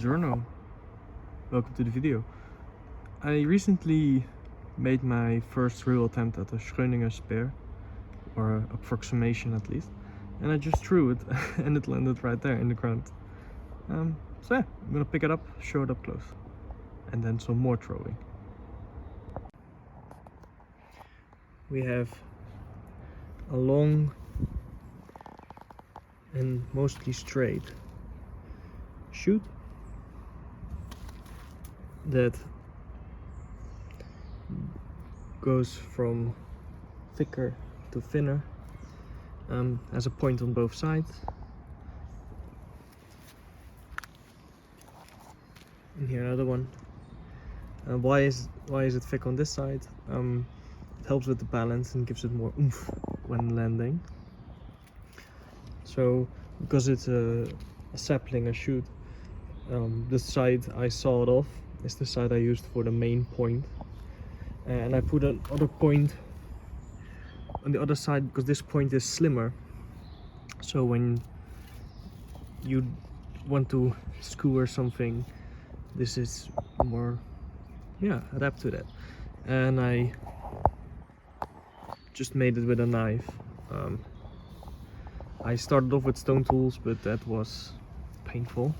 Buongiorno, welcome to the video. I recently made my first real attempt at a Schöningen Spear, or an approximation at least, and I just threw it and it landed right there in the ground. So yeah, I'm gonna pick it up, show it up close, and then some more throwing. We have a long and mostly straight shoot that goes from thicker to thinner, has a point on both sides, and here another one. Why is it thick on this side? It helps with the balance and gives it more oomph when landing. So because it's a sapling, a shoot, the side I sawed off is the side I used for the main point, and I put another point on the other side because this point is slimmer, so when you want to skewer something, this is more, adapt to that. And I just made it with a knife. I started off with stone tools, but that was painful.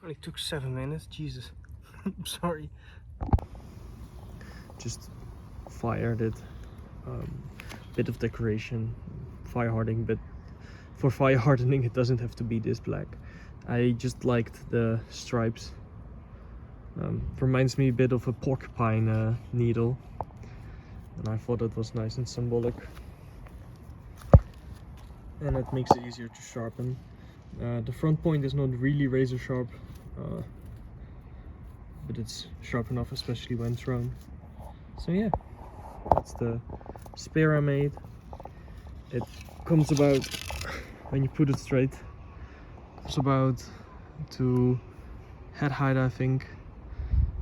Only took 7 minutes, Jesus. I'm sorry. Just fired it. Bit of decoration, fire hardening, but for fire hardening it doesn't have to be this black. I just liked the stripes. Reminds me a bit of a porcupine needle, and I thought it was nice and symbolic. And it makes it easier to sharpen. The front point is not really razor sharp, but it's sharp enough, especially when thrown. So yeah, that's the spear I made. It comes about, when you put it straight, comes about to head height, I think.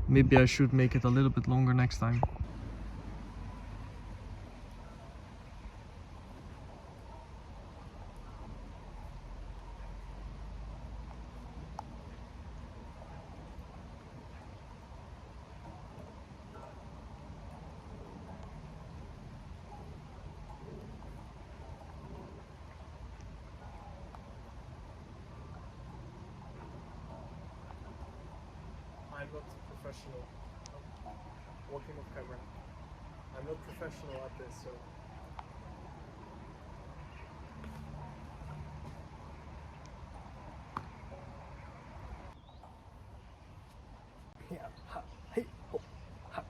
Maybe I should make it a little bit longer next time. I'm not professional. I'm working off camera. I'm not professional at this, so. Yeah. Ha. Hey. Oh. Ha.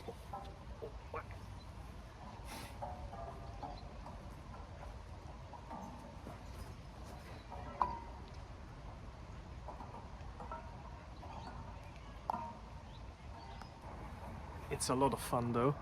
Oh. Oh. Whack. It's a lot of fun though.